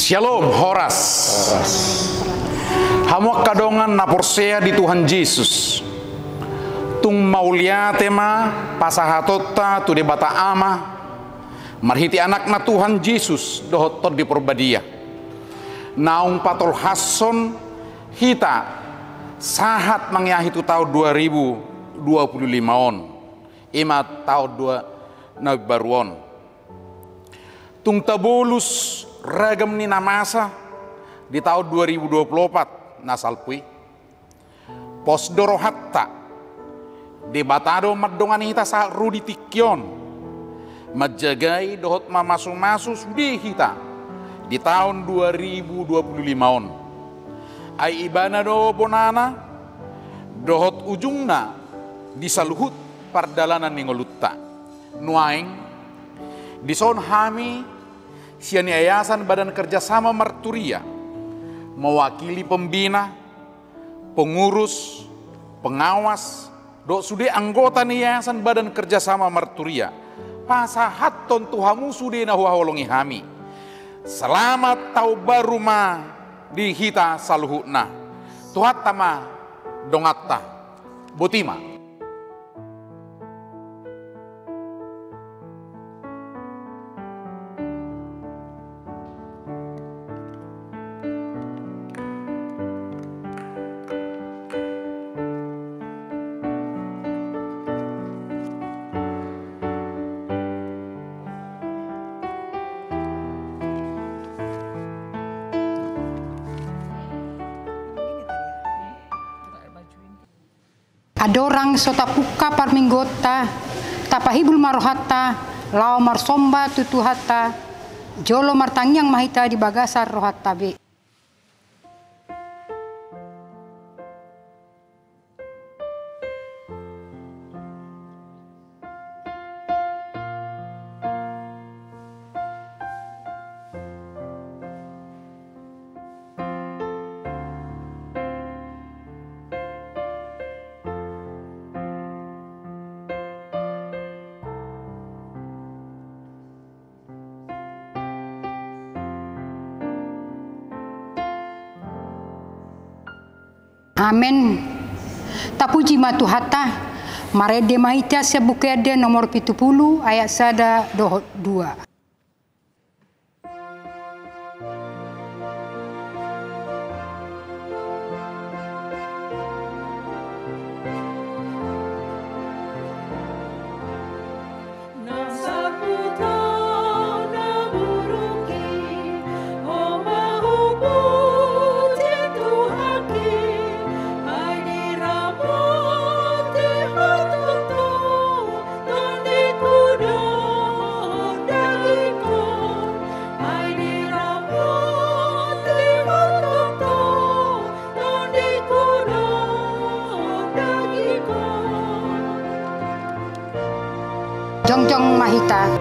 Shalom, Horas. Hamuak kadongan na porsea di Tuhan Yesus. Tung maulia tema pasahatota tu debata ama. Marhiti anak na Tuhan Yesus dohotot di perbadia. Naung patol hason hita sahat mangyahitu tahun 2025 on. Ima tahun 2 nagbaruon. Tung tabolus ragam ni namasa di tahun 2024 nasalpui pos dorohatta debatado madongan hita sa rudi tikyon majagai dohot mamasu-masu sudi hita di tahun 2025 on ai ibana do bonana dohot ujungna di saluhut pardalanan ningolutta nuaing di son hami siani Yayasan Badan Kerjasama Marturia mewakili pembina, pengurus, pengawas, dok sude anggota ni Yayasan Badan Kerjasama Marturia. Pasahat ton tuhamu sude na huawolongi hami. Selamat tau baru ma di hita saluhutna. Tuhat tama dongatta botima. Adorang sotapuka parminggota tapahibul marohata lao marsomba tutuhata jolo martangyang mahita di bagasar rohata be. Amen. Tapuji matuhata marede mahita sebukede nomor 70 ayat sada dohot 2. Jongjong mahita.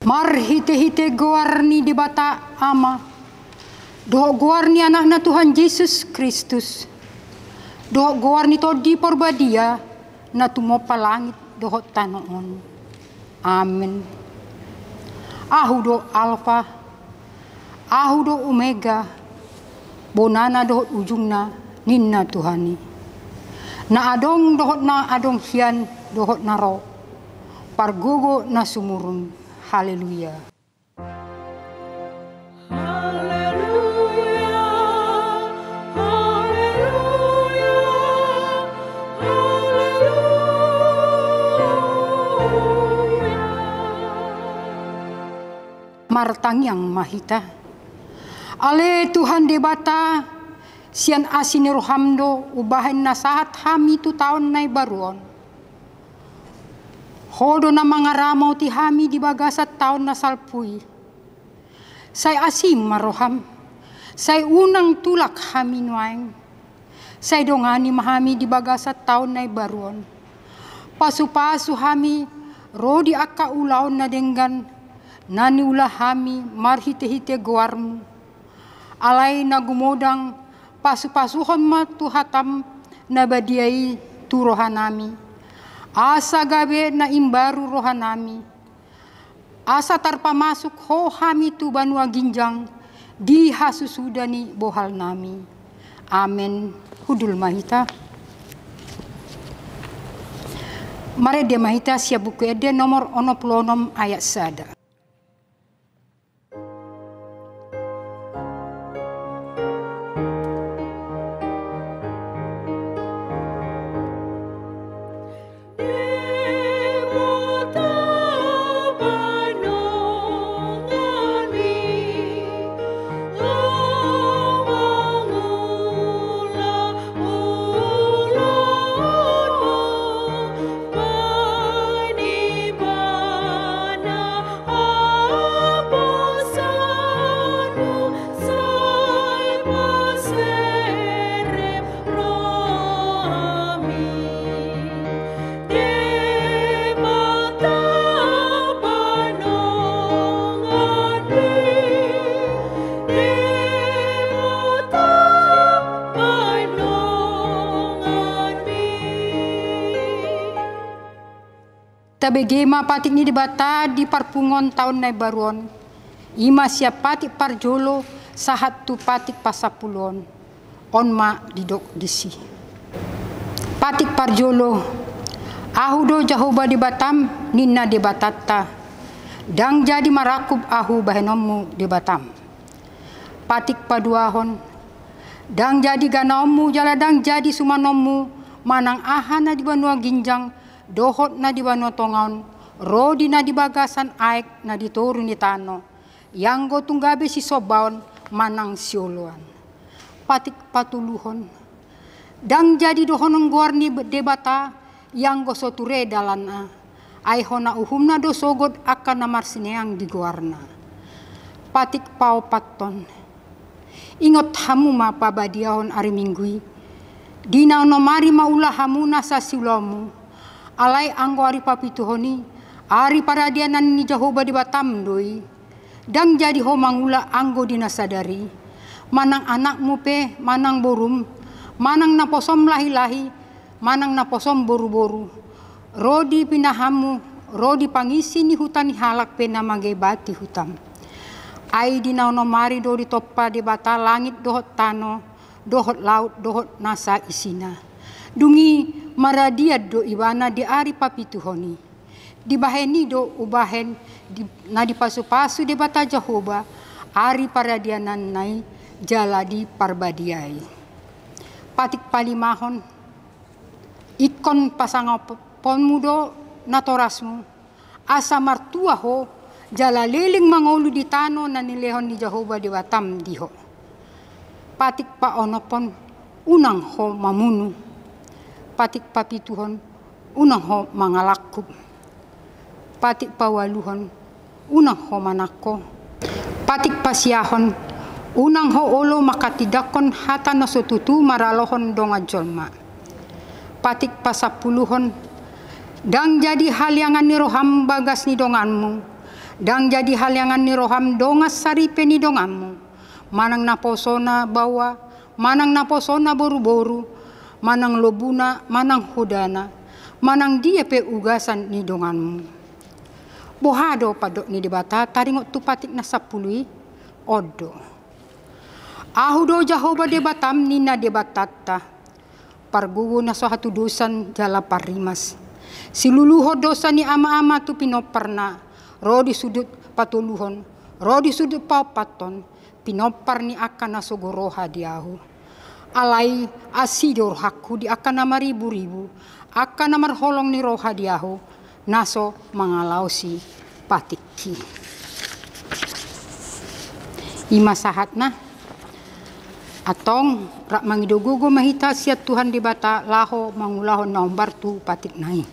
Mar hite-hite goarni di bata ama. Doh goarni anakna Tuhan Yesus Kristus. Doh goarni to di porbadia na tumopa langit doh tanoon. Amin. Ahu do alfa. Ahu do omega. Bonana doh ujungna ninna Tuhani. Na adong doh na adong hian doh na ro. Pargogo na sumurun. Haleluya. Haleluya. Haleluya. Haleluya. Martangyang mahita. Ale Tuhan debata Sian asini rohamdo ubahin nasahat hami tu tahun nai baruon. Hodo na mga ramaw ti hami di bagasat tahun na salpui. Say asim maroham. Say unang tulak hami nuaing. Say dongani mahami di bagasat tahun nai baruon. Pasu-pasu hami rodi akka ulaon na denggan. Nani ulah hami marhite-hite goarmu. Alay na gumodang pasu-pasuhon ma tuhatam na badiay tu rohanami. Asa gabe na imbaru rohanami. Asa tarpamasuk ho hami tu banua ginjang di hasusudani bohal nami. Amen. Hudul mahita. Mare de mahita sia buku ede nomor 66 ayat sada. Tabegema patik ni dibata di parpungon tahun nai baruon. Ima siap patik parjolo sahat tu patik pasapulon. Onma didok disi. Patik parjolo. Ahu do jahoba di Batam nina di Batata. Dang jadi marakub ahu bahenomu di Batam. Patik paduahon. Dang jadi ganaomu jaladang jadi sumanomu manang ahana di banua ginjang. Dohot na di bano tongaon, rodi na di bagasan aek na di turun di tano, yang go tunggabe si sobaon manang siuluan. Patik patuluhon, dang jadi dohonong guarni debata, yang go soture dalana, ay hona uhumna do sogod akan namar sineang di guarna. Patik pao paton, ingot hamu ma pabadiahon ari minggui, dina onomari maulah hamuna sa siulamu. Alay anggo ari papituhoni, ari paradianan ni Jahoba di Batam doi. Dang jadi ho mangula anggo dinasadari. Manang anakmu pe, manang borum, manang naposom lahi-lahi, manang naposom boru-boru. Rodi pinahamu, rodi pangisi ni hutan ni halak pe namage bati hutam. Ai dinaonomari do di toppa di bata langit dohot tano, dohot laut, dohot nasa isina. Dungi maradiad do iwana di ari papituhoni. Di baheni do ubahen na di pasu-pasu di bata Jahoba ari paradianan nai jaladi parbadiai. Patik palimahon ikon pasangaw ponmudo natorasmu asa martua ho jala liling mangolu di tano na nilehon di Jahoba di Batam diho. Patik paonopon unang ho mamunu. Patik papituhon unang ho mangalakub. Patik pawaluhon unang ho manako. Patik pasiahon unang ho olo makatidakon hata na sotutu maralohon donga jolma. Patik pasapuluhon dang jadi haliangan ni roham bagas ni donganmu. Dang jadi haliangan ni roham dongas saripe ni donganmu. Manang naposona bawa, manang naposona boru-boru. Manang lobuna, manang hudana, manang dia pe ugasan ni donganmu. Bohado padok ni dibata, taringot tu patik na sapului, odo. Ahu do Jahoba de Batam nina de batata, pargugu na sohatu dosan jala parimas. Siluluho dosa ni ama-ama tu pinoparna, rodi sudut patuluhon, rodi sudut papaton, pinopar ni akan na sogoroha diahu. Alay asidor hakku di akan nama ribu-ribu, akan nama holong ni roha diahu, naso mangalau si patikki. Ima sahat na, Atong rak mangidogogo mahita siat Tuhan di bata laho mangulahon naumbar tu patik nai.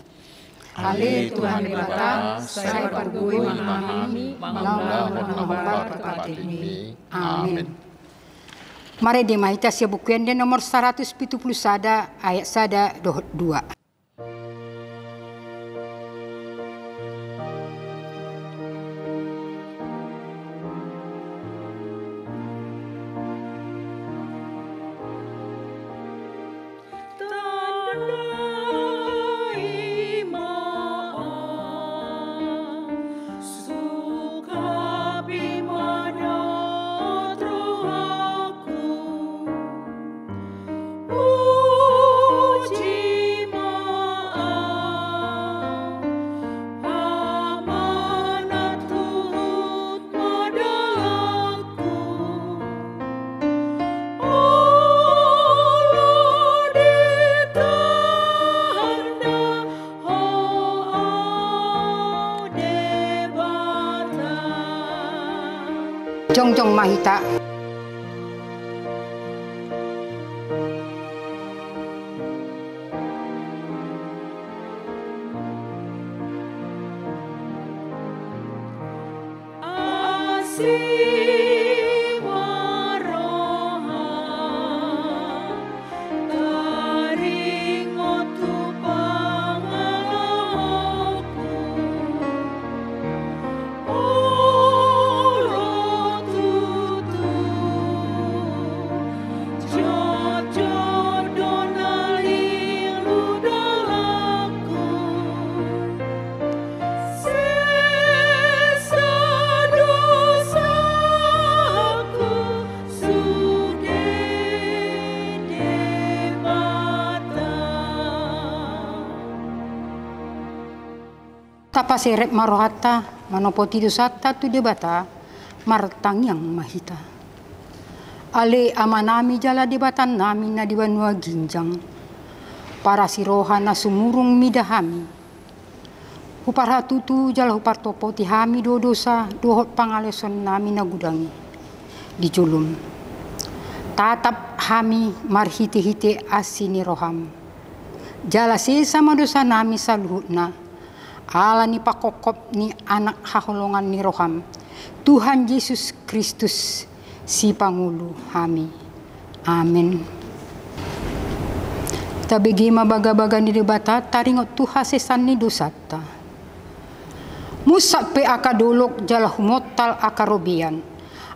Ale Tuhan di bata saya pergui memahami mangulahon naumbar tu patik nai. Amin. Mari di mahita sia bukuan den nomor 170 sada ayat sada dohot 2. Jongjong mahita. Tapa seret marohata manopoti dosata tu debata martang yang mahita. Ale amanami jala debatan nami na diwanua ginjang. Para siroha na sumurung midahami. Hupar hatutu jala hupar topoti hami do dosa dohot pangaleson nami na gudangi. Dijulum. Tatap hami marhite-hite asini roham. Jala sesama dosa nami saluhut na. Ala ni pakokop ni anak haholongan ni roham. Tuhan Yesus Kristus si Pangulu hami. Amin. Tabigi mabaga-baga ni debata taringot Tuhan sesan ni dosata. Musak pe akadolok jala humotal akarobian.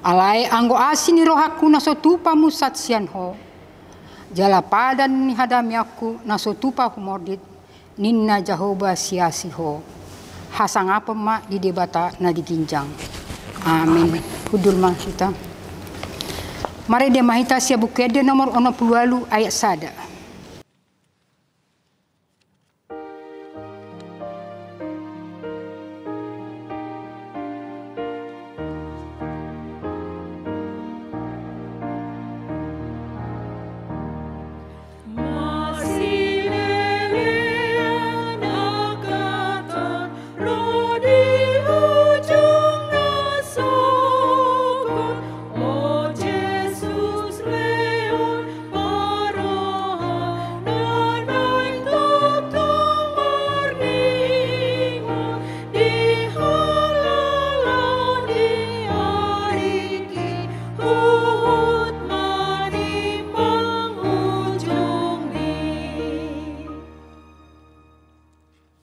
Alai anggo asin ni rohaku nasotupa musat sianho. Jala padan ni hadami aku nasotupa humordit. Ninna Jehovah siasiho. Hasang apa mak di debata na diginjang. Amin. Hudul mahita. Mari dia mahita sia bukede nomor 68 ayat sada.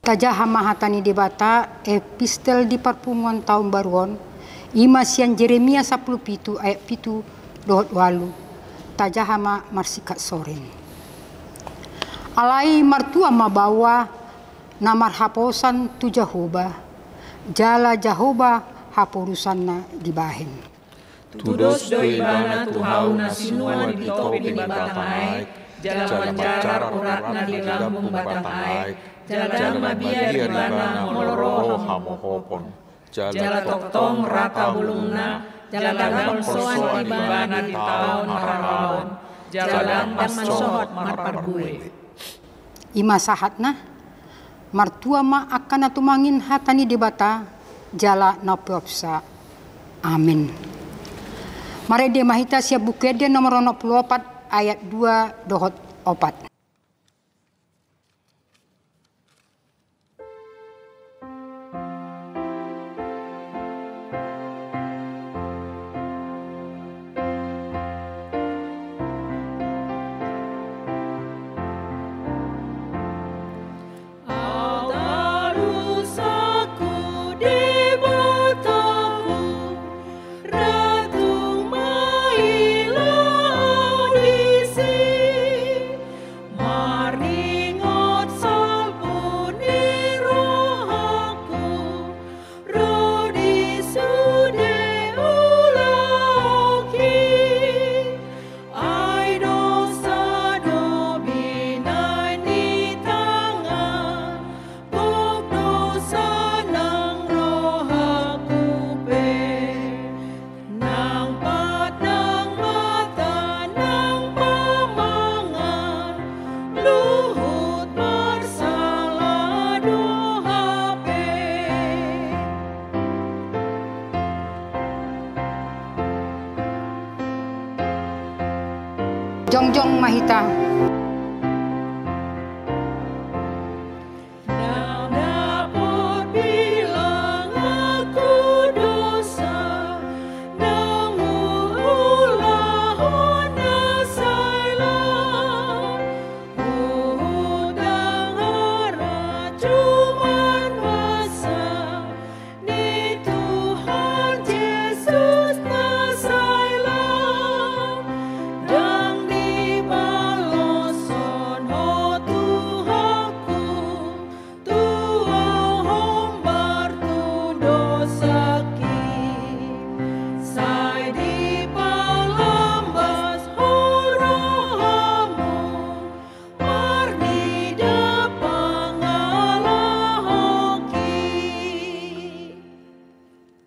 Tajaha mahatani debata epistel di perpunguan tahun baruan imasian Jeremia 17 ayat 7 dohot 8 tajaha ma marsikat soren. Alai martua mabawa namar haposan tu Jehovah jala Jehovah haporusanna dibahen. Tudos do ibana tu hauna sinua di topi di batang aik jalan jarak uratna di lambung batang aik jalan mabia di bana moloroh hamohopon jalan toktong rata bulungna jalan soan di bana di tahun harawan jalan dan mansohot marpargue ima sahatna martua ma akan atumangin hatani debata jala napiopsa. Amin. Mari dia mahita siap buku dia nomor 24 ayat 2 dohot 4. Jongjong mahita.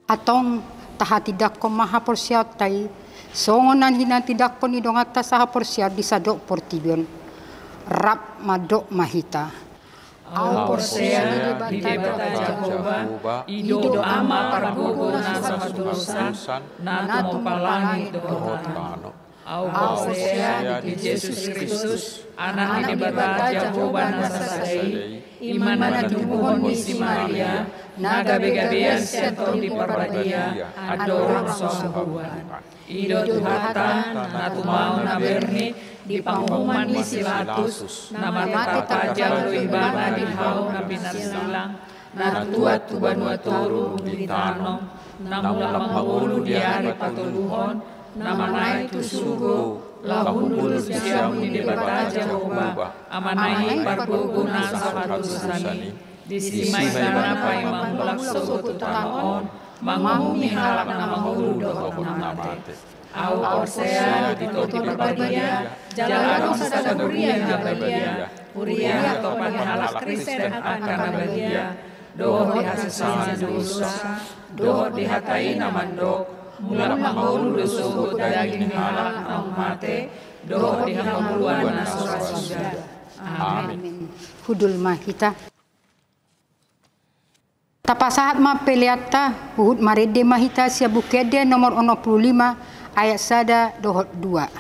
Atong taha tidak ko maha porsiat tai songonan hinan tidak ko ni dong atas saha porsiat di sadok portibion rap madok mahita au porsia di debata Jehovah ido ama pargogo na samatusan na tumpalangi dohotano au porsia di Yesus Kristus anak di debata Jehovah na sasai iman na tubuhon ni si Maria na gabi-gabian sento di parbadia adorong sohuan ido tuhatan na tumau na berni di panghuman ni Pilatus na mate tajam luibana di hau na pinarsilang na tuat tubanua turu ditano na mulang mangulu di hari patuluhon na manay tusugo lahun bulus siya ni debata Jehovah amanay parguguna sa patusani di simay sana pa imang lakso tutanoon mangumihalak na mangulu dohot na mate au orsea dito di parbadia jalan sa saguria na badia uria to paghalak Kristen akan badia doh di hasasana dosa doh di hatai na mandok mulang mangulu dosugo daging halak ang mate doh di hamuluan na surga. Amin. Hudul mahita. Tapasahat ma peliata uhud marede mahita sia bukede nomor 65 ayat sada dohot 2.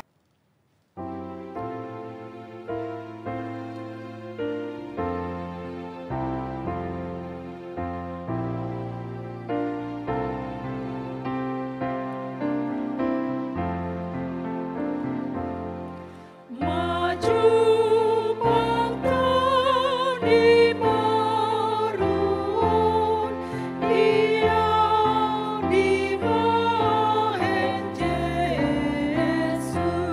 Yesus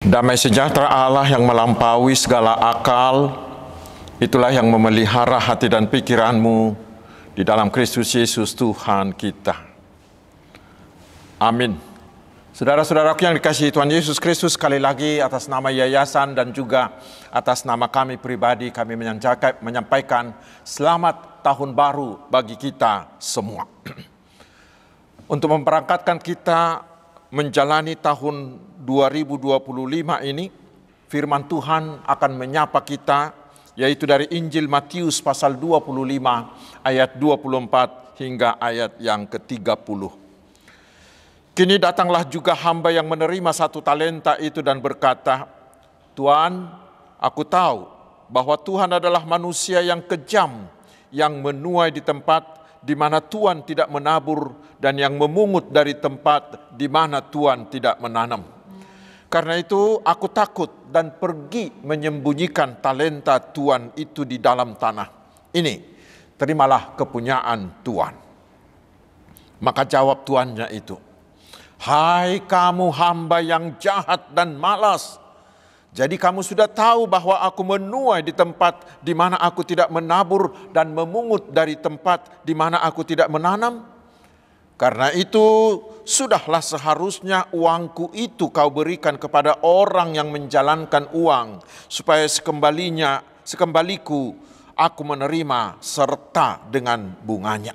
Damai sejahtera Allah yang melampaui segala akal, itulah yang memelihara hati dan pikiranmu di dalam Kristus Yesus Tuhan kita. Amin. Saudara-saudaraku yang dikasihi Tuhan Yesus Kristus, sekali lagi atas nama yayasan dan juga atas nama kami pribadi, kami menyampaikan selamat tahun baru bagi kita semua. Untuk memberangkatkan kita menjalani tahun 2025 ini, firman Tuhan akan menyapa kita, yaitu dari Injil Matius pasal 25 ayat 24 hingga ayat yang ke-30. Kini datanglah juga hamba yang menerima 1 talenta itu dan berkata, Tuan, aku tahu bahwa Tuhan adalah manusia yang kejam, yang menuai di tempat di mana Tuhan tidak menabur dan yang memungut dari tempat di mana Tuhan tidak menanam. Karena itu aku takut dan pergi menyembunyikan talenta Tuhan itu di dalam tanah. Ini, terimalah kepunyaan Tuhan. Maka jawab tuannya itu, hai kamu hamba yang jahat dan malas. Jadi kamu sudah tahu bahwa aku menuai di tempat di mana aku tidak menabur dan memungut dari tempat di mana aku tidak menanam. Karena itu sudahlah seharusnya uangku itu kau berikan kepada orang yang menjalankan uang, supaya sekembaliku aku menerima serta dengan bunganya.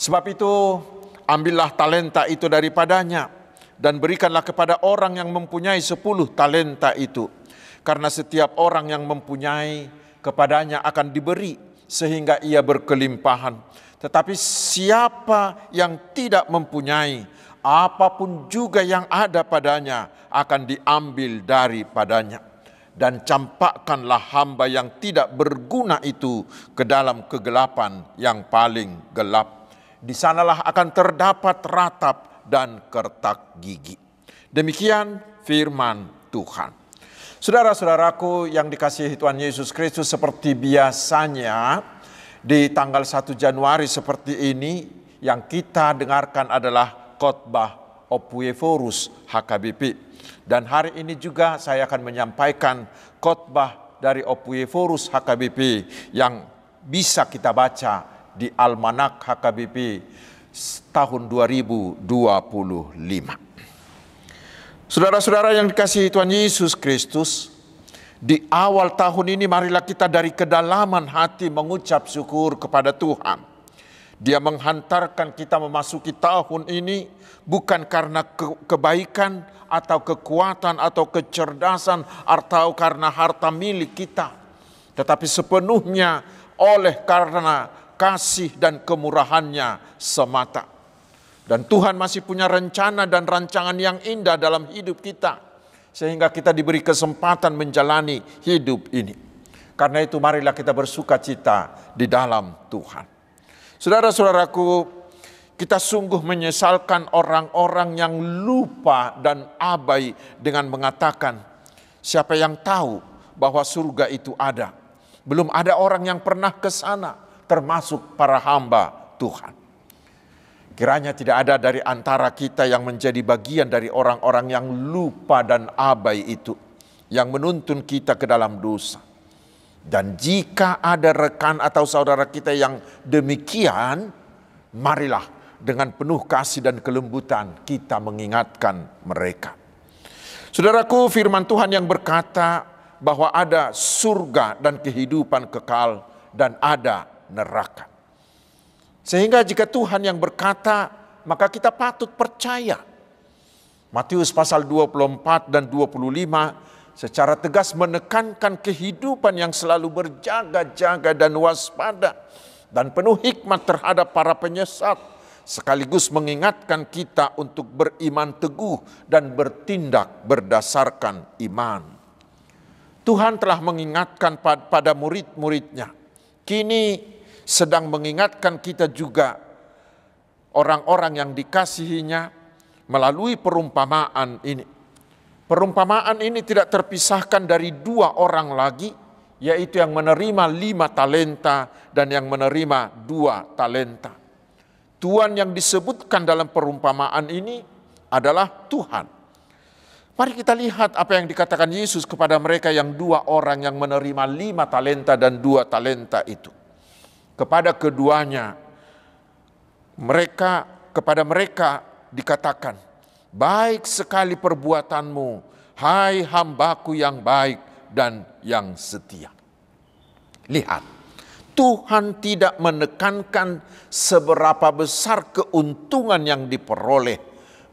Sebab itu ambillah talenta itu daripadanya dan berikanlah kepada orang yang mempunyai 10 talenta itu. Karena setiap orang yang mempunyai, kepadanya akan diberi sehingga ia berkelimpahan. Tetapi siapa yang tidak mempunyai, apapun juga yang ada padanya akan diambil daripadanya. Dan campakkanlah hamba yang tidak berguna itu ke dalam kegelapan yang paling gelap. Di sanalah akan terdapat ratap dan kertak gigi. Demikian firman Tuhan. Saudara-saudaraku yang dikasihi Tuhan Yesus Kristus, seperti biasanya di tanggal 1 Januari seperti ini, yang kita dengarkan adalah khotbah Opuevorus HKBP. Dan hari ini juga saya akan menyampaikan khotbah dari Opuevorus HKBP yang bisa kita baca di Almanak HKBP tahun 2025. Saudara-saudara yang dikasihi Tuhan Yesus Kristus, di awal tahun ini marilah kita dari kedalaman hati mengucap syukur kepada Tuhan. Dia menghantarkan kita memasuki tahun ini bukan karena kebaikan atau kekuatan atau kecerdasan atau karena harta milik kita, tetapi sepenuhnya oleh karena kasih dan kemurahannya semata. Dan Tuhan masih punya rencana dan rancangan yang indah dalam hidup kita, sehingga kita diberi kesempatan menjalani hidup ini. Karena itu marilah kita bersuka cita di dalam Tuhan. Saudara-saudaraku, kita sungguh menyesalkan orang-orang yang lupa dan abai dengan mengatakan, siapa yang tahu bahwa surga itu ada? Belum ada orang yang pernah ke sana, termasuk para hamba Tuhan. Kiranya tidak ada dari antara kita yang menjadi bagian dari orang-orang yang lupa dan abai itu, yang menuntun kita ke dalam dosa. Dan jika ada rekan atau saudara kita yang demikian, marilah dengan penuh kasih dan kelembutan kita mengingatkan mereka. Saudaraku, firman Tuhan yang berkata bahwa ada surga dan kehidupan kekal dan ada neraka. Sehingga jika Tuhan yang berkata, maka kita patut percaya. Matius pasal 24 dan 25 secara tegas menekankan kehidupan yang selalu berjaga-jaga dan waspada dan penuh hikmat terhadap para penyesat, sekaligus mengingatkan kita untuk beriman teguh dan bertindak berdasarkan iman. Tuhan telah mengingatkan pada murid-muridnya. Kini sedang mengingatkan kita juga, orang-orang yang dikasihinya, melalui perumpamaan ini. Perumpamaan ini tidak terpisahkan dari 2 orang lagi, yaitu yang menerima 5 talenta dan yang menerima 2 talenta. Tuhan yang disebutkan dalam perumpamaan ini adalah Tuhan. Mari kita lihat apa yang dikatakan Yesus kepada mereka yang 2 orang yang menerima 5 talenta dan 2 talenta itu. Kepada keduanya, kepada mereka dikatakan, baik sekali perbuatanmu, hai hambaku yang baik dan yang setia. Lihat, Tuhan tidak menekankan seberapa besar keuntungan yang diperoleh,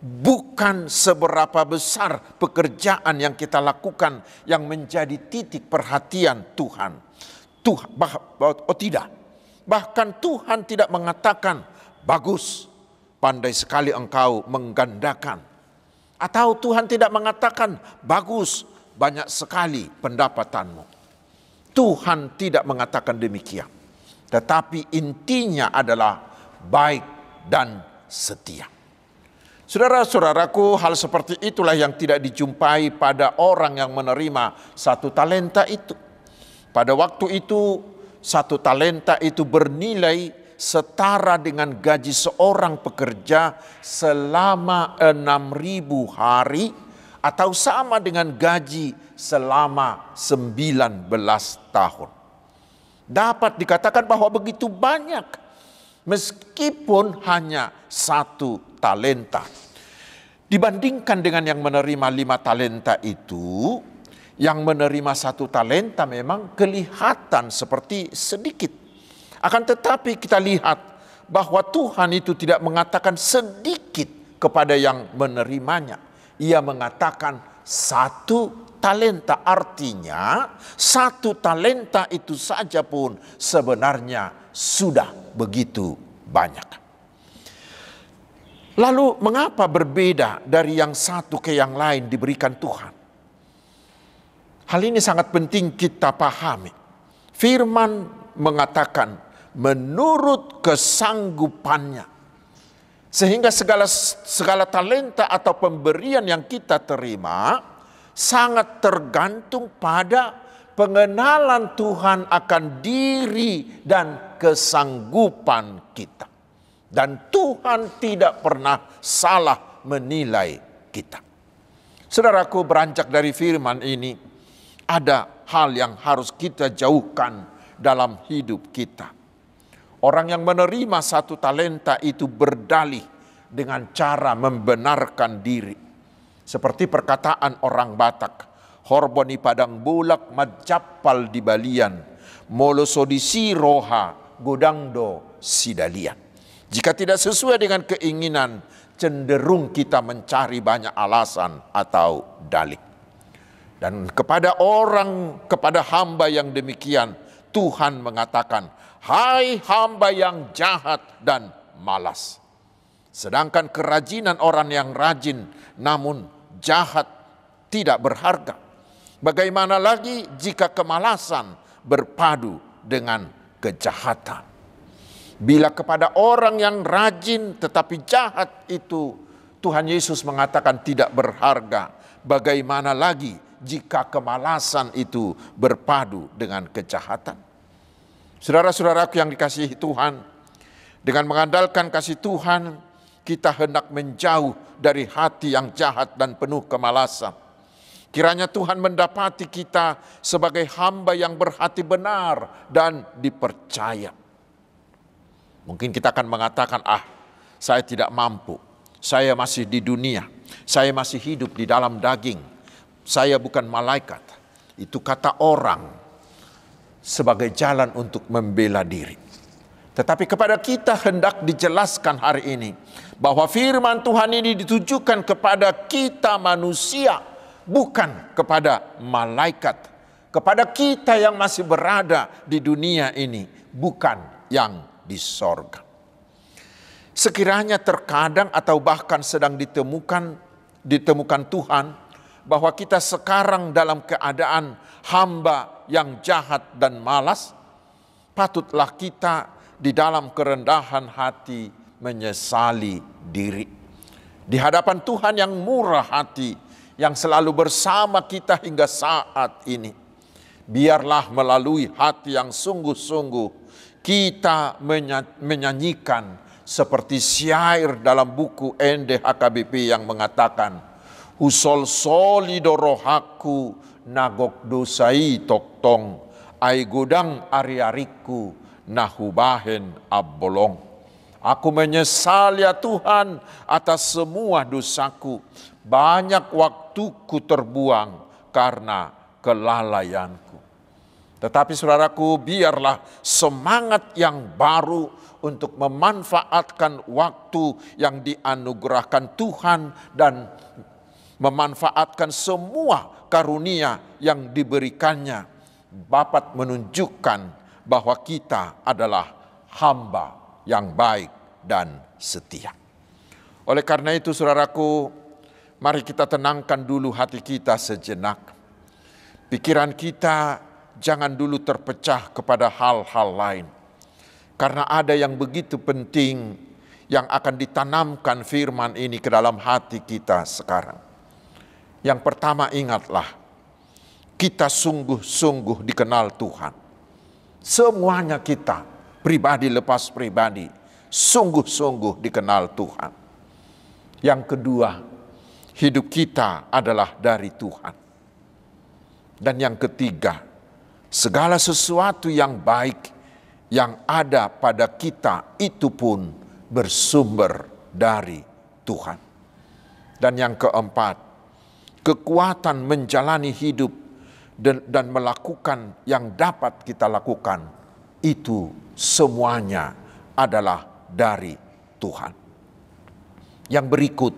bukan seberapa besar pekerjaan yang kita lakukan yang menjadi titik perhatian Tuhan. Tidak. Bahkan Tuhan tidak mengatakan, bagus, pandai sekali engkau menggandakan. Atau Tuhan tidak mengatakan, bagus, banyak sekali pendapatanmu. Tuhan tidak mengatakan demikian. Tetapi intinya adalah baik dan setia. Saudara-saudaraku, hal seperti itulah yang tidak dijumpai pada orang yang menerima 1 talenta itu. Pada waktu itu, 1 talenta itu bernilai setara dengan gaji seorang pekerja selama 6.000 hari atau sama dengan gaji selama 19 tahun. Dapat dikatakan bahwa begitu banyak, meskipun hanya 1 talenta. Dibandingkan dengan yang menerima 5 talenta itu, yang menerima 1 talenta memang kelihatan seperti sedikit. Akan tetapi kita lihat bahwa Tuhan itu tidak mengatakan sedikit kepada yang menerimanya. Ia mengatakan 1 talenta, artinya 1 talenta itu saja pun sebenarnya sudah begitu banyak. Lalu mengapa berbeda dari yang satu ke yang lain diberikan Tuhan? Hal ini sangat penting kita pahami. Firman mengatakan menurut kesanggupannya. Sehingga segala talenta atau pemberian yang kita terima sangat tergantung pada pengenalan Tuhan akan diri dan kesanggupan kita. Dan Tuhan tidak pernah salah menilai kita. Saudaraku, beranjak dari firman ini, ada hal yang harus kita jauhkan dalam hidup kita. Orang yang menerima 1 talenta itu berdalih dengan cara membenarkan diri. Seperti perkataan orang Batak, horboni padang bulak majapal di balian, molosodisi roha godangdo sidalian. Jika tidak sesuai dengan keinginan, cenderung kita mencari banyak alasan atau dalih. Dan kepada hamba yang demikian, Tuhan mengatakan, hai hamba yang jahat dan malas. Sedangkan kerajinan orang yang rajin namun jahat tidak berharga. Bagaimana lagi jika kemalasan berpadu dengan kejahatan? Bila kepada orang yang rajin tetapi jahat itu Tuhan Yesus mengatakan tidak berharga, bagaimana lagi jika kemalasan itu berpadu dengan kejahatan? Saudara-saudaraku yang dikasihi Tuhan, dengan mengandalkan kasih Tuhan, kita hendak menjauh dari hati yang jahat dan penuh kemalasan. Kiranya Tuhan mendapati kita sebagai hamba yang berhati benar dan dipercaya. Mungkin kita akan mengatakan, saya tidak mampu, saya masih di dunia, saya masih hidup di dalam daging, saya bukan malaikat. Itu kata orang sebagai jalan untuk membela diri. Tetapi kepada kita hendak dijelaskan hari ini bahwa firman Tuhan ini ditujukan kepada kita manusia, bukan kepada malaikat. Kepada kita yang masih berada di dunia ini, bukan yang di sorga. Sekiranya terkadang atau bahkan sedang ditemukan Tuhan bahwa kita sekarang dalam keadaan hamba yang jahat dan malas, patutlah kita di dalam kerendahan hati menyesali diri. Di hadapan Tuhan yang murah hati, yang selalu bersama kita hingga saat ini, biarlah melalui hati yang sungguh-sungguh kita menyanyikan seperti syair dalam buku NDHKBP yang mengatakan, Husol soli dorohaku nagok dosai toktong, ai godang ari-ariku nahubahen abbolong. Aku menyesal ya Tuhan atas semua dosaku, banyak waktuku terbuang karena kelalaianku. Tetapi saudaraku, biarlah semangat yang baru untuk memanfaatkan waktu yang dianugerahkan Tuhan dan memanfaatkan semua karunia yang diberikannya dapat menunjukkan bahwa kita adalah hamba yang baik dan setia. Oleh karena itu saudaraku, mari kita tenangkan dulu hati kita sejenak. Pikiran kita jangan dulu terpecah kepada hal-hal lain. Karena ada yang begitu penting yang akan ditanamkan firman ini ke dalam hati kita sekarang. Yang pertama, ingatlah, kita sungguh-sungguh dikenal Tuhan. Semuanya kita, pribadi lepas pribadi, sungguh-sungguh dikenal Tuhan. Yang kedua, hidup kita adalah dari Tuhan. Dan yang ketiga, segala sesuatu yang baik yang ada pada kita itu pun bersumber dari Tuhan. Dan yang keempat, kekuatan menjalani hidup dan melakukan yang dapat kita lakukan itu semuanya adalah dari Tuhan. Yang berikut,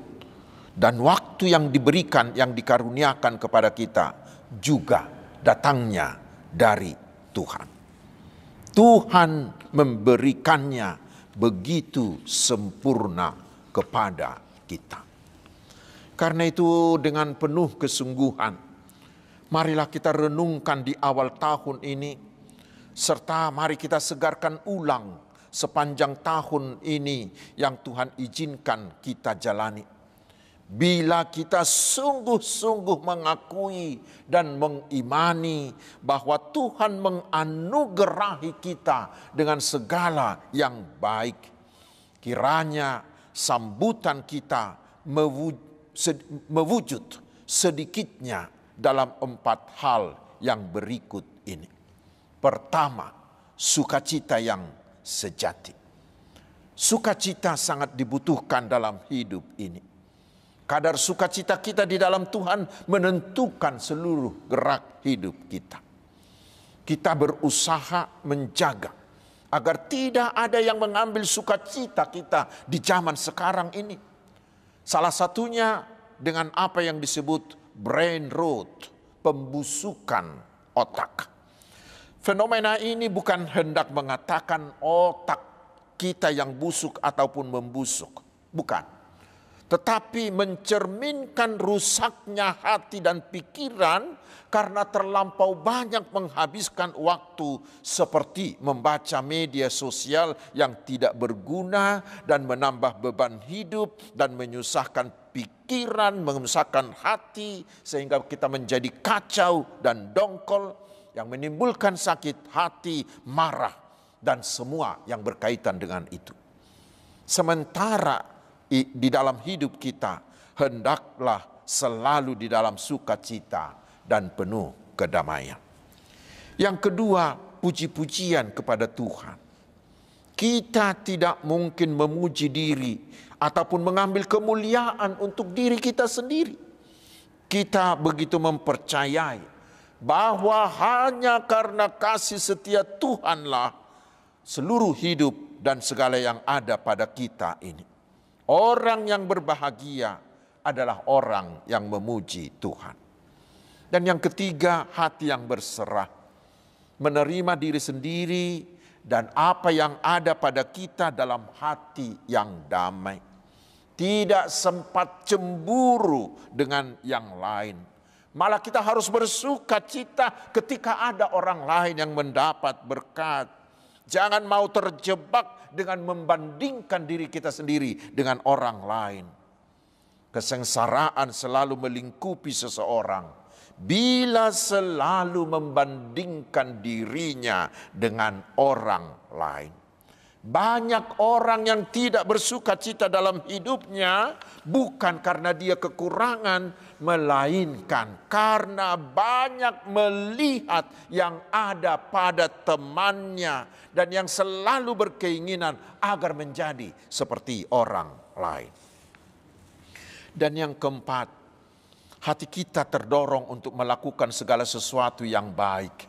dan waktu yang diberikan, yang dikaruniakan kepada kita juga datangnya dari Tuhan. Tuhan memberikannya begitu sempurna kepada kita. Karena itu dengan penuh kesungguhan, marilah kita renungkan di awal tahun ini, serta mari kita segarkan ulang sepanjang tahun ini yang Tuhan izinkan kita jalani. Bila kita sungguh-sungguh mengakui dan mengimani bahwa Tuhan menganugerahi kita dengan segala yang baik, kiranya sambutan kita mewujud sedikitnya dalam 4 hal yang berikut ini. Pertama, sukacita yang sejati. Sukacita sangat dibutuhkan dalam hidup ini. Kadar sukacita kita di dalam Tuhan menentukan seluruh gerak hidup kita. Kita berusaha menjaga agar tidak ada yang mengambil sukacita kita di zaman sekarang ini. Salah satunya dengan apa yang disebut brain rot, pembusukan otak. Fenomena ini bukan hendak mengatakan otak kita yang busuk ataupun membusuk. Bukan. Tetapi mencerminkan rusaknya hati dan pikiran karena terlampau banyak menghabiskan waktu seperti membaca media sosial yang tidak berguna dan menambah beban hidup dan menyusahkan pikiran, menyusahkan hati sehingga kita menjadi kacau dan dongkol yang menimbulkan sakit hati, marah dan semua yang berkaitan dengan itu. Sementara di dalam hidup kita hendaklah selalu di dalam sukacita dan penuh kedamaian. Yang kedua, puji-pujian kepada Tuhan. Kita tidak mungkin memuji diri ataupun mengambil kemuliaan untuk diri kita sendiri. Kita begitu mempercayai bahwa hanya karena kasih setia Tuhanlah seluruh hidup dan segala yang ada pada kita ini. Orang yang berbahagia adalah orang yang memuji Tuhan. Dan yang ketiga, hati yang berserah. Menerima diri sendiri dan apa yang ada pada kita dalam hati yang damai. Tidak sempat cemburu dengan yang lain. Malah kita harus bersuka cita ketika ada orang lain yang mendapat berkat. Jangan mau terjebak dengan membandingkan diri kita sendiri dengan orang lain. Kesengsaraan selalu melingkupi seseorang bila selalu membandingkan dirinya dengan orang lain. Banyak orang yang tidak bersuka cita dalam hidupnya bukan karena dia kekurangan, melainkan karena banyak melihat yang ada pada temannya dan yang selalu berkeinginan agar menjadi seperti orang lain. Dan yang keempat, hati kita terdorong untuk melakukan segala sesuatu yang baik,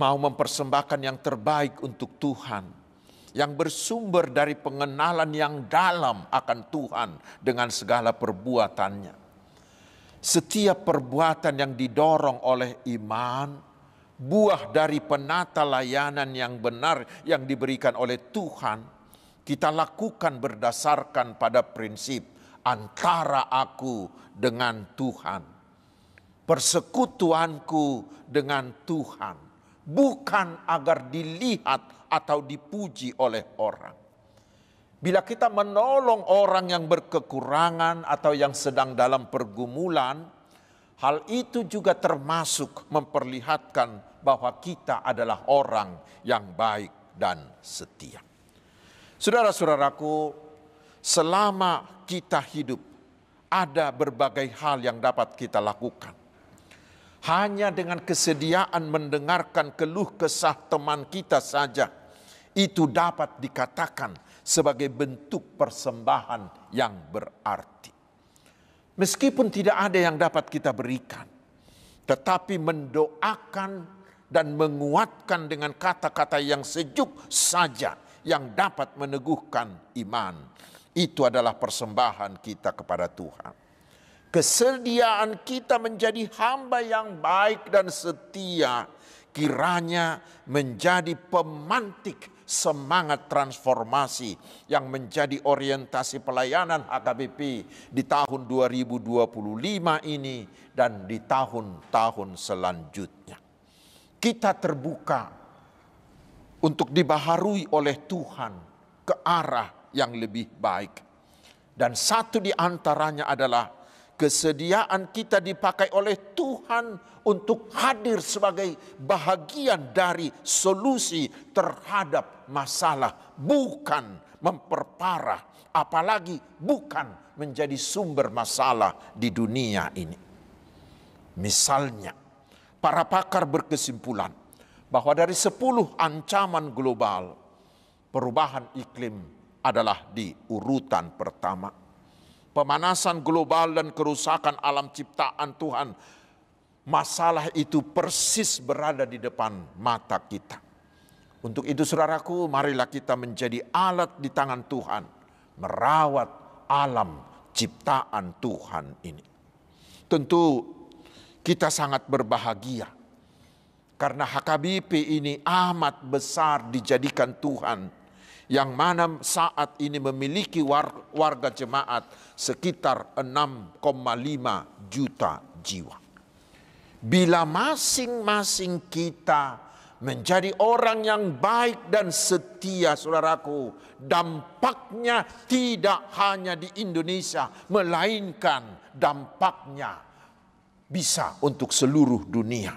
mau mempersembahkan yang terbaik untuk Tuhan, yang bersumber dari pengenalan yang dalam akan Tuhan dengan segala perbuatannya. Setiap perbuatan yang didorong oleh iman, buah dari penata layanan yang benar yang diberikan oleh Tuhan, kita lakukan berdasarkan pada prinsip antara aku dengan Tuhan, persekutuanku dengan Tuhan, bukan agar dilihat atau dipuji oleh orang. Bila kita menolong orang yang berkekurangan atau yang sedang dalam pergumulan, hal itu juga termasuk memperlihatkan bahwa kita adalah orang yang baik dan setia. Saudara-saudaraku, selama kita hidup, ada berbagai hal yang dapat kita lakukan. Hanya dengan kesediaan mendengarkan keluh kesah teman kita saja, itu dapat dikatakan sebagai bentuk persembahan yang berarti. Meskipun tidak ada yang dapat kita berikan, tetapi mendoakan dan menguatkan dengan kata-kata yang sejuk saja yang dapat meneguhkan iman, itu adalah persembahan kita kepada Tuhan. Kesediaan kita menjadi hamba yang baik dan setia kiranya menjadi pemantik semangat transformasi yang menjadi orientasi pelayanan HKBP di tahun 2025 ini dan di tahun-tahun selanjutnya. Kita terbuka untuk dibaharui oleh Tuhan ke arah yang lebih baik. Dan satu di antaranya adalah kesediaan kita dipakai oleh Tuhan untuk hadir sebagai bahagian dari solusi terhadap masalah, bukan memperparah, apalagi bukan menjadi sumber masalah di dunia ini. Misalnya, para pakar berkesimpulan bahwa dari 10 ancaman global, perubahan iklim adalah di urutan pertama. Pemanasan global dan kerusakan alam ciptaan Tuhan, masalah itu persis berada di depan mata kita. Untuk itu saudaraku, marilah kita menjadi alat di tangan Tuhan, merawat alam ciptaan Tuhan ini. Tentu kita sangat berbahagia karena HKBP ini amat besar dijadikan Tuhan, yang mana saat ini memiliki warga jemaat sekitar 6,5 juta jiwa. Bila masing-masing kita menjadi orang yang baik dan setia, saudaraku, dampaknya tidak hanya di Indonesia, melainkan dampaknya bisa untuk seluruh dunia.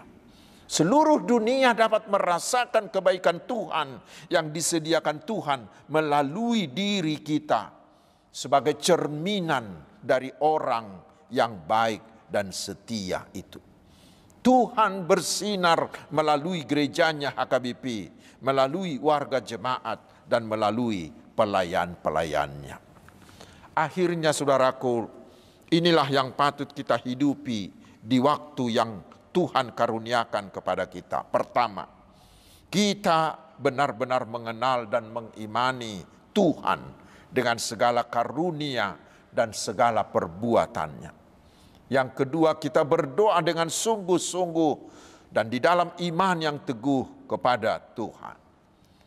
Seluruh dunia dapat merasakan kebaikan Tuhan yang disediakan Tuhan melalui diri kita sebagai cerminan dari orang yang baik dan setia itu. Tuhan bersinar melalui gerejanya HKBP, melalui warga jemaat dan melalui pelayan-pelayannya. Akhirnya saudaraku, inilah yang patut kita hidupi di waktu yang Tuhan karuniakan kepada kita. Pertama, kita benar-benar mengenal dan mengimani Tuhan dengan segala karunia dan segala perbuatannya. Yang kedua, kita berdoa dengan sungguh-sungguh dan di dalam iman yang teguh kepada Tuhan.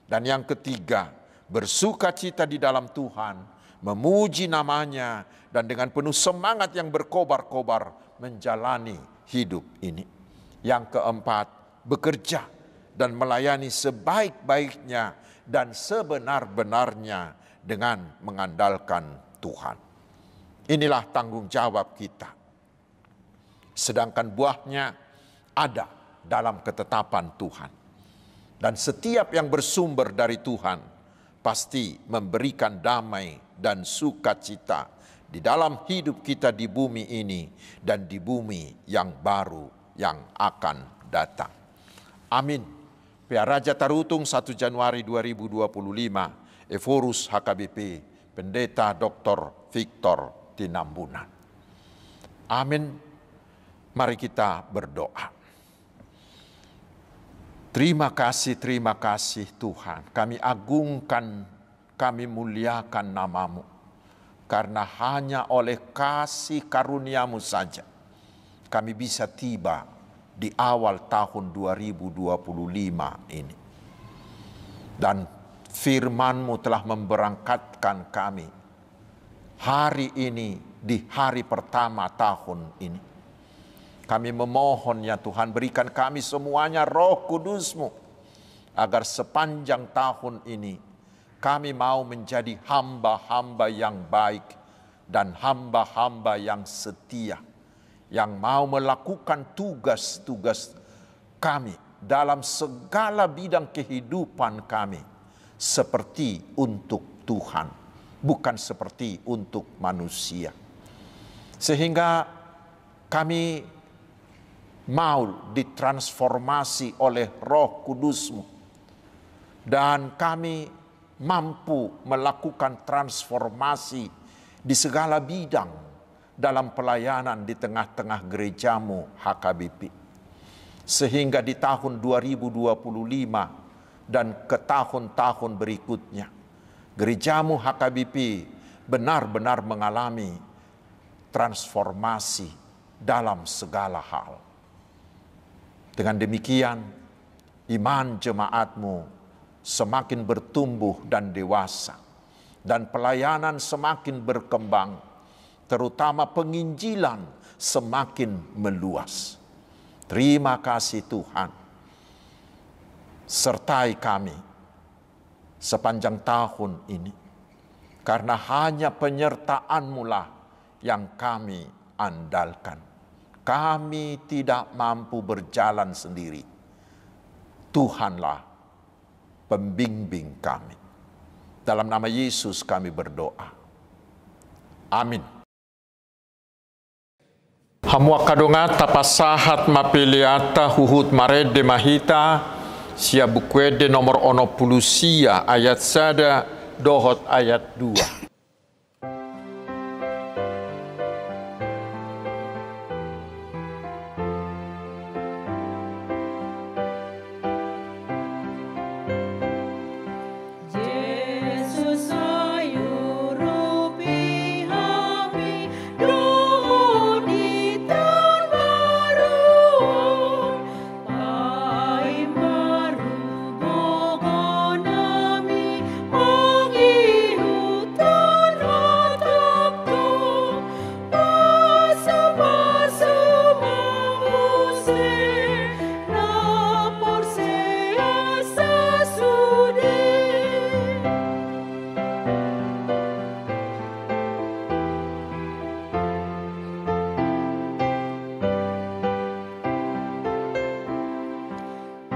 Dan yang ketiga, bersukacita di dalam Tuhan, memuji namanya, dan dengan penuh semangat yang berkobar-kobar menjalani hidup ini. Yang keempat, bekerja dan melayani sebaik-baiknya dan sebenar-benarnya dengan mengandalkan Tuhan. Inilah tanggung jawab kita. Sedangkan buahnya ada dalam ketetapan Tuhan. Dan setiap yang bersumber dari Tuhan pasti memberikan damai dan sukacita di dalam hidup kita di bumi ini dan di bumi yang baru yang akan datang. Amin. Pia Raja Tarutung 1 Januari 2025, Eforus HKBP, Pendeta Dr. Victor Tinambunan. Amin. Mari kita berdoa. Terima kasih Tuhan. Kami agungkan, kami muliakan nama-Mu. Karena hanya oleh kasih karunia-Mu saja kami bisa tiba di awal tahun 2025 ini. Dan firman-Mu telah memberangkatkan kami hari ini di hari pertama tahun ini. Kami memohon ya Tuhan, berikan kami semuanya Roh Kudus-Mu, agar sepanjang tahun ini kami mau menjadi hamba-hamba yang baik dan hamba-hamba yang setia, yang mau melakukan tugas-tugas kami dalam segala bidang kehidupan kami seperti untuk Tuhan, bukan seperti untuk manusia. Sehingga kami mau ditransformasi oleh Roh Kudus-Mu, dan kami mampu melakukan transformasi di segala bidang dalam pelayanan di tengah-tengah gereja-Mu HKBP. Sehingga di tahun 2025 dan ke tahun-tahun berikutnya, gereja-Mu HKBP benar-benar mengalami transformasi dalam segala hal. Dengan demikian, iman jemaat-Mu semakin bertumbuh dan dewasa, dan pelayanan semakin berkembang, terutama penginjilan semakin meluas. Terima kasih Tuhan. Sertai kami sepanjang tahun ini, karena hanya penyertaan-Mu lah yang kami andalkan. Kami tidak mampu berjalan sendiri. Tuhanlah pembimbing kami. Dalam nama Yesus kami berdoa. Amin. Hamwa kadonga tapasahat mapiliata huhut marede mahita sia bukwede nomor 10 ayat sada dohot ayat 2.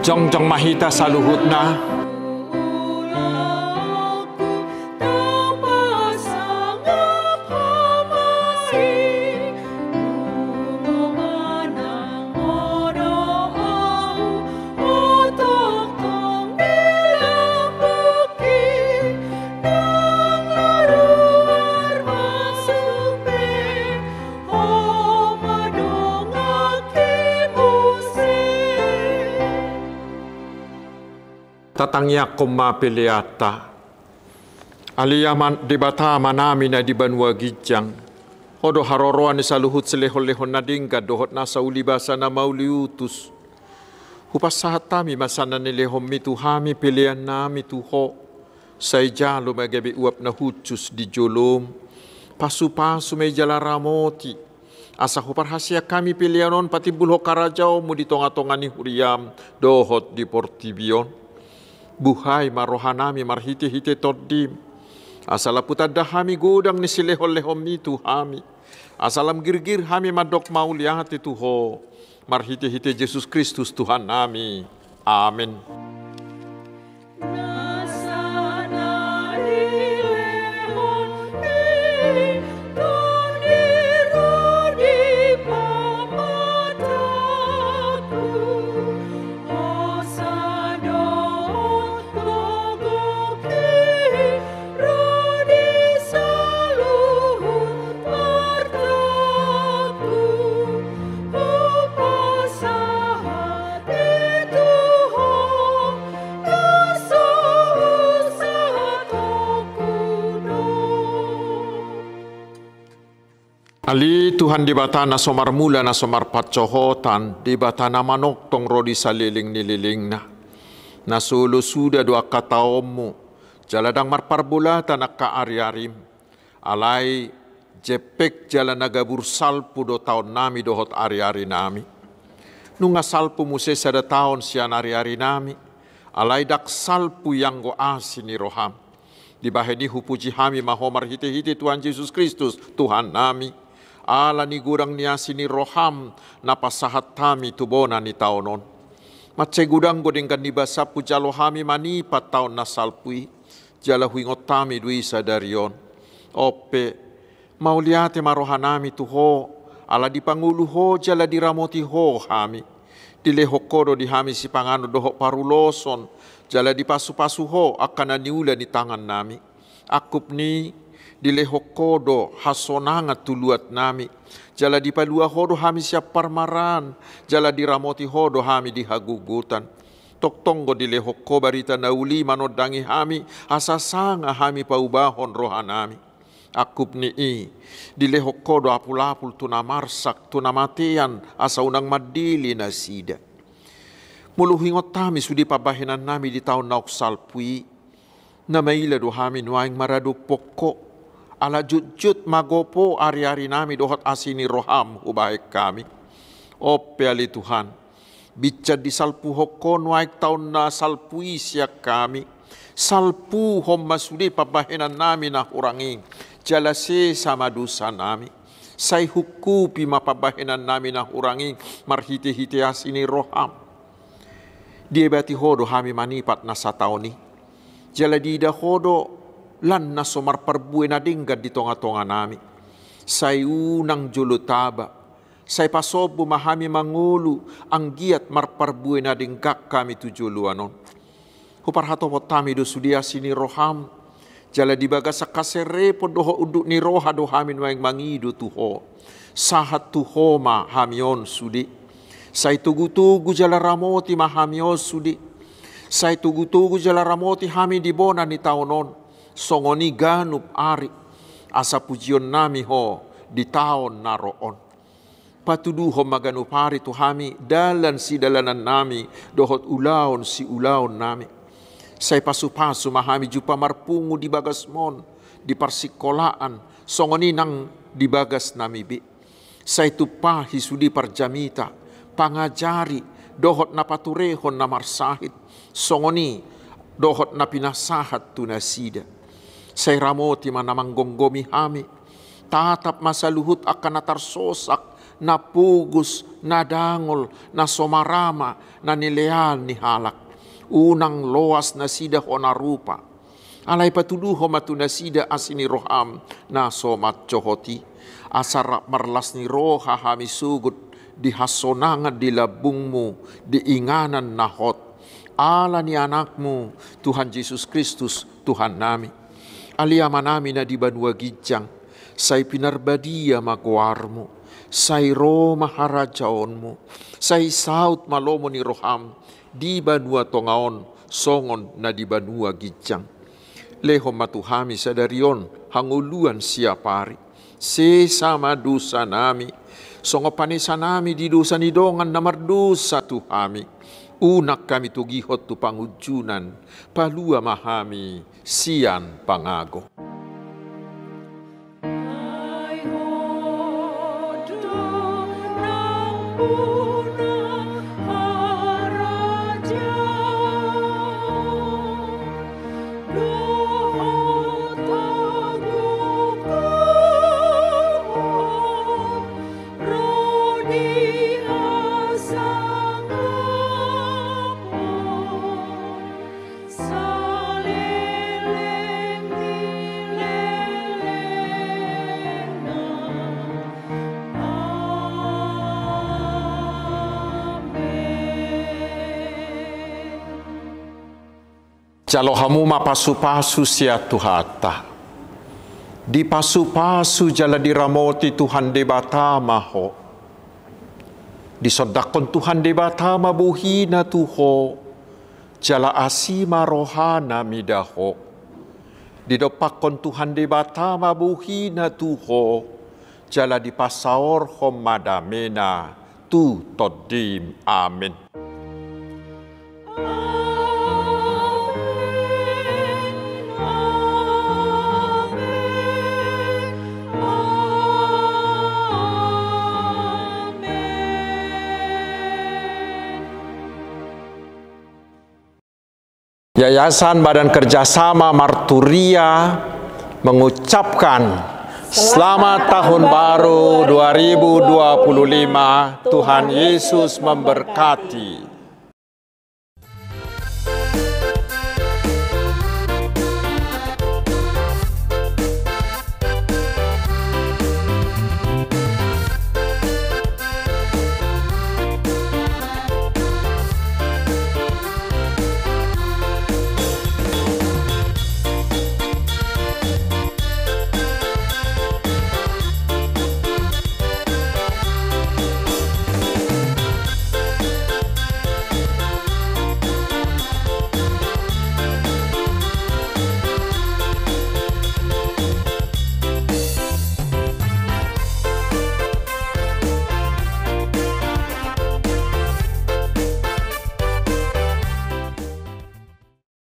Jong mahita saluhutna tatangnya koma piliata aliyaman dibata manami na di Banua Gijang hodo haroroan ni saluhut selehon-lehon na dingga dohot na saulibasa na mauliutus hupas sahatami masana ni lehom mitu hami pilihan nami tuho say jalo magabi uap na hucus di jolom pasu-pasu may jalaramoti asa huparhasya kami pilihanon pati bulho karajao mo di tonga-tonga ni huriam dohot di Portibion. Buhay marohanami marhiti-hiti tordim. Asala putada hami godang ni silehol-lehom itu hami. Asalam girgir hami madok mauliati tuho. Marhiti-hiti Yesus Kristus Tuhan nami. Amin. Nasana Ali Tuhan di bata na somar mula na somar patcohotan, di bata na manok tong rodi saliling nililing na solo suda dua kataomu, jaladang marparbulatan na kaari-arim, alay jepek jala nagabur salpu do taon nami dohot ari-ari nami. Nunga salpu muse sada taon siyan ari-ari nami, alay dak salpu yang go asini roham. Di baheni hupuji hami mahomar hiti-hiti Tuhan Yesus Kristus, Tuhan nami. Ala ni gudang niasi ni roham na pasahat kami tubona ni taonon. Matse gudang godeng kan dibasapu jalo hami manipat taon na salpui. Jala huingot kami duisa darion. Ope mauliate marohanami tuho. Ala di pangulu ho jala diramoti ho hami. Dilehokodo di hami si pangano doho paruloson. Jala di pasu-pasu ho akan niula di tangan nami. Akup ni dilehokodo hasonangat tuluat nami. Jala dipalua hodo hami siap parmaran. Jala diramoti hodo hami dihagugutan. Toktonggo dilehoko barita nauli manodangi hami. Asasanga hami paubahon rohanami. Akup ni dilehokodo apul-apul tunamarsak tunamatian asa unang madili na sida. Muluhingot kami sudi pabahinan nami di tahun nauk salpui. Na maila do hami nuaing maradu pokok. Ala jut-jut magopo ari-ari nami dohot asini roham ubaik kami. Ope ali Tuhan. Bicat di salpu hokon waik taon na salpui siak kami. Salpu hom masudi pabahinan nami na uranging. Jalase sama dosa nami. Say hukupi mapabahinan nami na uranging. Marhiti-hiti asini roham. Diebati hodo hami manipat na sa taoni. Jala di hodo lan na somar parbue na dinggan di tonga-tonga nami. Say unang julutaba, say pasobu mahami mangulu, ang giat marparbue na dinggak kami tujuluanon. Huparhatopot tami do sudia sini roham, jala dibaga sa kaserepo doho uduk ni roha do hamin waing mangido tuho. Sahat tuho ma hamion sudi. Say tugu-tugu jala ramoti mahamion sudi. Say tugu-tugu jala ramoti hami dibona ni taonon. Songoni ganup ari asa pujion nami ho di taon naroon. Patudu ho maganup ari tu hami dalan si dalanan nami dohot ulaon si ulaon nami. Say pasu-pasu mahami jupa marpungu di bagasmon di parsikolaan songoni nang di bagas nami bi. Say tupahi sudi parjamita pangajari dohot napaturehon na marsahit songoni dohot na pinasahat tunasida. Say ramoti manamanggongomi hami. Tatap masaluhut akan natarsosak, napugus, nadangol, na somarama, na nileal ni halak. Unang loas na sida o narupa. Alay patuduho matunasida asini roham na somat johoti. Asarap marlas ni roha hami sugut, di hasonangan di labungmu, di inganan nahot. Ala ni anakmu, Tuhan Yesus Kristus, Tuhan nami. Aliama nami na di banua gijang, say pinarbadia magwarmu, say roma harajaonmu, say saut malomo ni roham, di banua tongaon, songon na di banua gijang. Lehom matuhami sadarion, hanguluan siapari, sesama dosa nami, songopanisa nami di dosa nidongan na mardosa tuhami. Unak kami tugihot tu pangujunan, palua mahami, sian pangago. Jalo hamu ma pasu-pasu sia tuhata. Di pasu-pasu jala diramoti Tuhan de batama ho. Di sodakon Tuhan de batama buhina tuho. Jala asima rohana midaho. Di dopakon Tuhan de batama buhina tuho. jala di pasaor homadamena tu todim. Amin. Yayasan Badan Kerjasama Marturia mengucapkan selamat tahun baru 2025. Tuhan Yesus memberkati.